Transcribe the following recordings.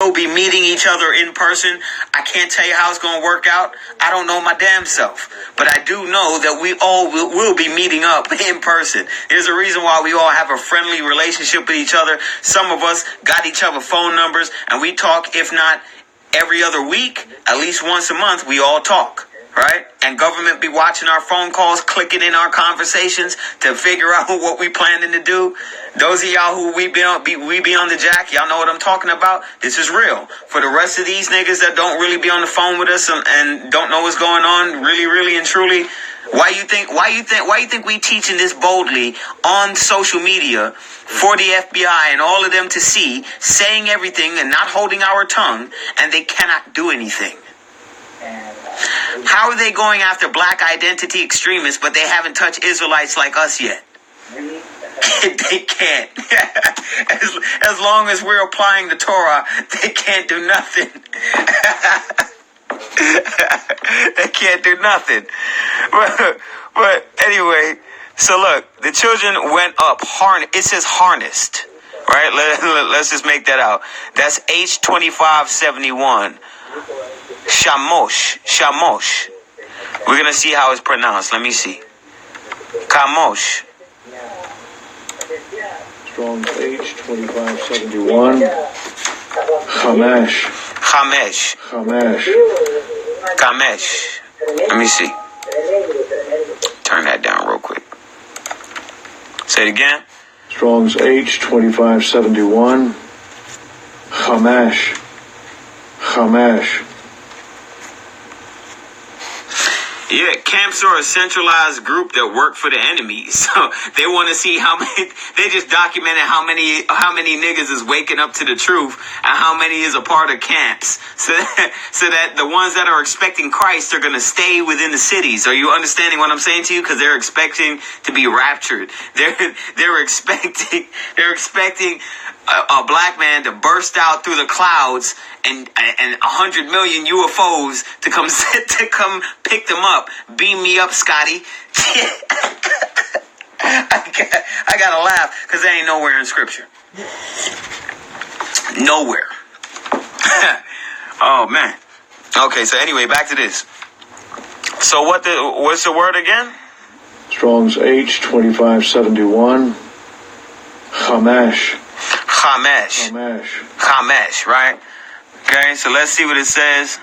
will be meeting each other in person. I can't tell you how it's going to work out. I don't know my damn self. But I do know that we all will be meeting up in person. There's a reason why we all have a friendly relationship with each other. Some of us got each other phone numbers, and we talk, if not every other week, at least once a month, we all talk. Right? And government be watching our phone calls, clicking in our conversations to figure out what we planning to do. Those of y'all who we be on the jack, y'all know what I'm talking about. This is real. For the rest of these niggas that don't really be on the phone with us and don't know what's going on, really and truly, why you think we teaching this boldly on social media for the FBI and all of them to see, saying everything and not holding our tongue, and they cannot do anything? How are they going after black identity extremists, but they haven't touched Israelites like us yet? They can't. As long as we're applying the Torah, they can't do nothing. They can't do nothing. But anyway, so look, the children went up. It says harnessed, right? Let's just make that out. That's H2571. Shamosh. We're going to see how it's pronounced. Let me see. Kamosh. Strong H2571. Kamesh. Let me see. Turn that down real quick. Say it again. Strong's H2571. Chamesh. Yeah, camps are a centralized group that work for the enemy. So they want to see how many. They just documented how many niggas is waking up to the truth and how many is a part of camps. So that the ones that are expecting Christ are going to stay within the cities. Are you understanding what I'm saying to you? Because they're expecting to be raptured. They're expecting a black man to burst out through the clouds and 100 million UFOs to come pick them up. Beam me up, Scotty. I gotta laugh because they ain't nowhere in scripture. Nowhere. Oh man. Okay, so anyway, back to this. So what's the word again? Strong's H2571. Chamesh, right? Okay, so let's see what it says.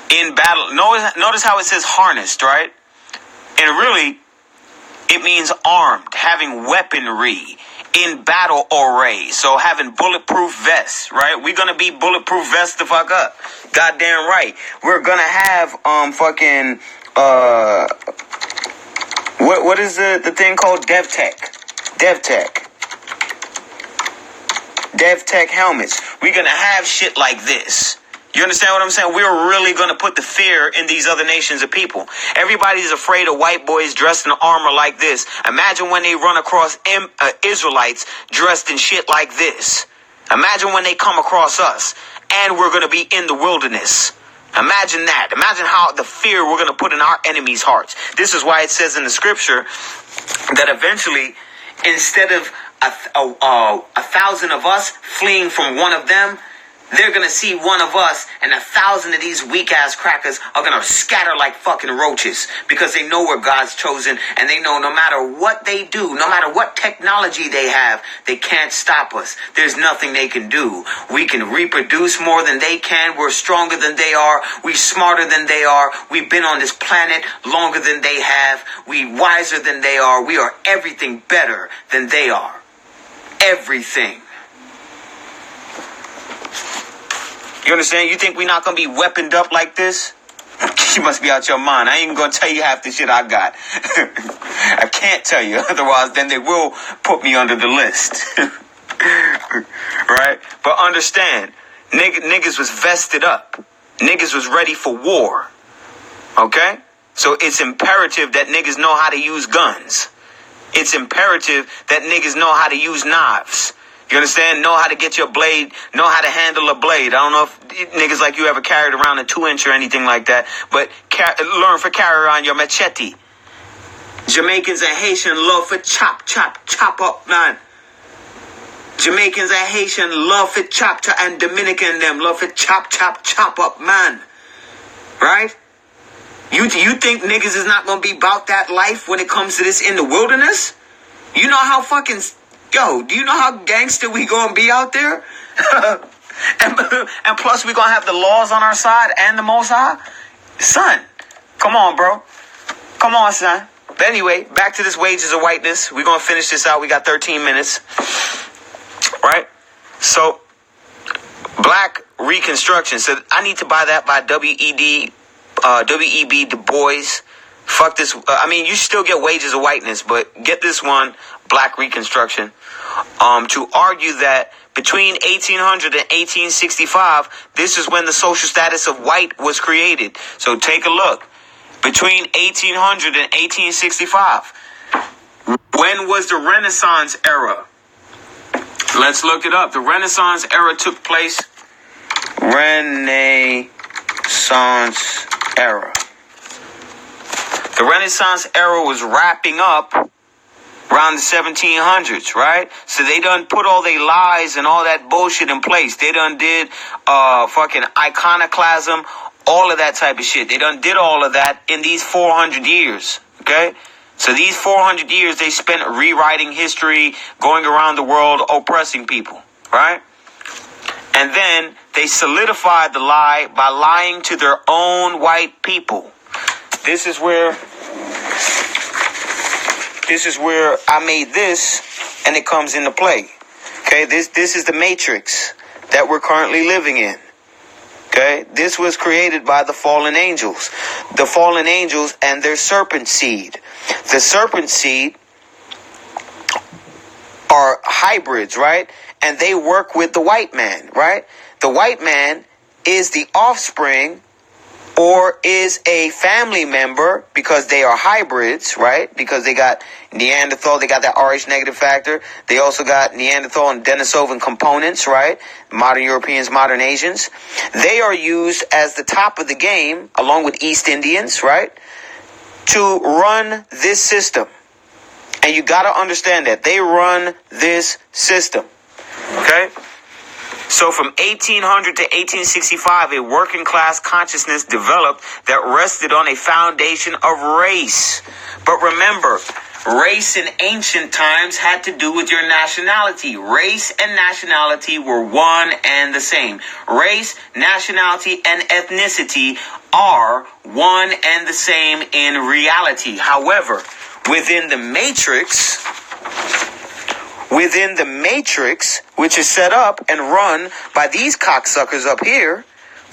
In battle, notice how it says harnessed, right? And really, it means armed, having weaponry, in battle array. So having bulletproof vests, right? We're gonna be bulletproof vests the fuck up. Goddamn right. We're gonna have what is the thing called? DevTech helmets. We're going to have shit like this. You understand what I'm saying? We're really going to put the fear in these other nations of people. Everybody's afraid of white boys dressed in armor like this. Imagine when they run across Israelites dressed in shit like this. Imagine when they come across us and we're going to be in the wilderness. Imagine that. Imagine how the fear we're going to put in our enemies' hearts. This is why it says in the scripture that eventually, instead of a thousand of us fleeing from one of them, they're going to see one of us and 1,000 of these weak-ass crackers are going to scatter like fucking roaches because they know we're God's chosen and they know no matter what they do, no matter what technology they have, they can't stop us. There's nothing they can do. We can reproduce more than they can. We're stronger than they are. We're smarter than they are. We've been on this planet longer than they have. We're wiser than they are. We are everything better than they are. Everything. You understand? You think we're not going to be weaponed up like this? You must be out your mind. I ain't going to tell you half the shit I got. I can't tell you. Otherwise, then they will put me under the list. Right? But understand, niggas was vested up. Niggas was ready for war. Okay? So it's imperative that niggas know how to use guns. It's imperative that niggas know how to use knives. You understand? Know how to get your blade, know how to handle a blade. I don't know if niggas like you ever carried around a 2-inch or anything like that, but learn for carry around your machete. Jamaicans and Haitians love for chop up, man. Jamaicans and Haitian love it chop chop, and Dominican them love it chop chop chop up, man. Right? You think niggas is not gonna be about that life when it comes to this in the wilderness? You know how fucking do you know how gangster we gonna be out there? and plus we gonna have the laws on our side and the Most High? Son, come on, bro. Come on, son. But anyway, back to this wages of whiteness. We're gonna finish this out. We got 13 minutes. Right? So, Black Reconstruction. So I need to buy that by W.E.B. Du Bois. Fuck this. You still get wages of whiteness, but get this one, Black Reconstruction. To argue that between 1800 and 1865, this is when the social status of white was created. So take a look. Between 1800 and 1865, when was the Renaissance era? Let's look it up. The Renaissance era took place. Renaissance era. The Renaissance era was wrapping up around the 1700s, right? So they done put all their lies and all that bullshit in place. They done did fucking iconoclasm, all of that type of shit. They done did all of that in these 400 years, okay? So these 400 years they spent rewriting history, going around the world, oppressing people, right? And then they solidified the lie by lying to their own white people. This is where I made this, and it comes into play. Okay, this is the matrix that we're currently living in. Okay, this was created by the fallen angels. The fallen angels and their serpent seed. The serpent seed are hybrids, right? And they work with the white man, right? The white man is the offspring or is a family member because they are hybrids, right? Because they got Neanderthal, they got that Rh negative factor. They also got Neanderthal and Denisovan components, right? Modern Europeans, modern Asians. They are used as the top of the game, along with East Indians, right? To run this system. And you got to understand that they run this system. Okay? So from 1800 to 1865, a working class consciousness developed that rested on a foundation of race. But remember, race in ancient times had to do with your nationality. Race and nationality were one and the same. Race, nationality, and ethnicity are one and the same in reality. However, within the matrix, which is set up and run by these cocksuckers up here,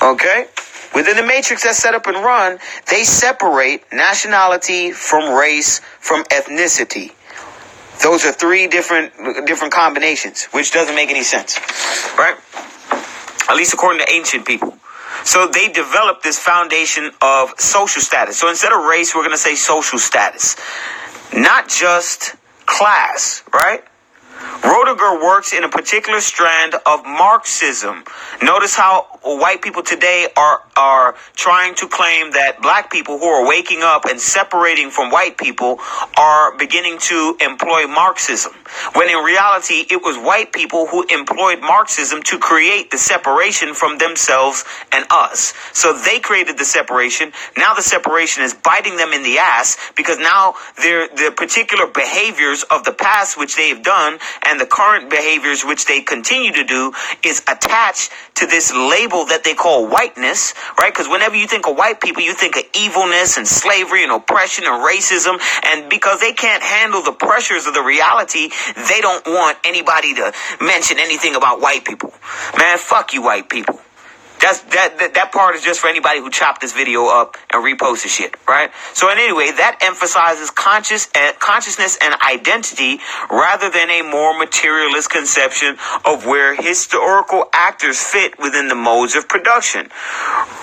okay? Within the matrix that's set up and run, they separate nationality from race from ethnicity. Those are three different combinations, which doesn't make any sense, right? At least according to ancient people. So they developed this foundation of social status. So instead of race, we're going to say social status. Not just class, right? Roediger works in a particular strand of Marxism. Notice how white people today are trying to claim that black people who are waking up and separating from white people are beginning to employ Marxism. When in reality, it was white people who employed Marxism to create the separation from themselves and us. So they created the separation. Now the separation is biting them in the ass because now the particular behaviors of the past which they've done and the current behaviors which they continue to do is attached to this label that they call whiteness, right? Because whenever you think of white people, you think of evilness and slavery and oppression and racism. And because they can't handle the pressures of the reality, they don't want anybody to mention anything about white people. Man, fuck you white people. That part is just for anybody who chopped this video up and reposted shit, right? So anyway, that emphasizes consciousness and identity rather than a more materialist conception of where historical actors fit within the modes of production.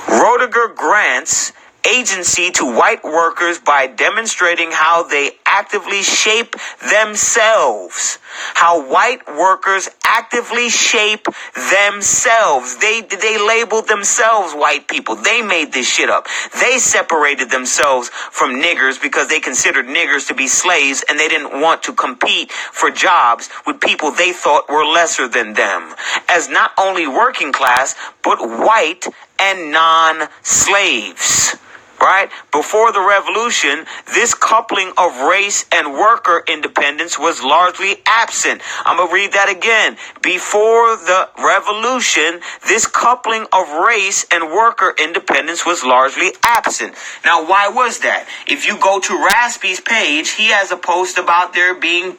Roediger grants agency to white workers by demonstrating how they actively shape themselves. How white workers actively shape themselves. They labeled themselves white people. They made this shit up. They separated themselves from niggers because they considered niggers to be slaves, and they didn't want to compete for jobs with people they thought were lesser than them, as not only working class, but white and non-slaves. Right? Before the revolution, this coupling of race and worker independence was largely absent. I'm going to read that again. Before the revolution, this coupling of race and worker independence was largely absent. Now, why was that? If you go to Raspy's page, he has a post about there being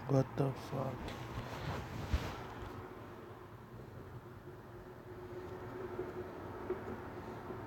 What the fuck?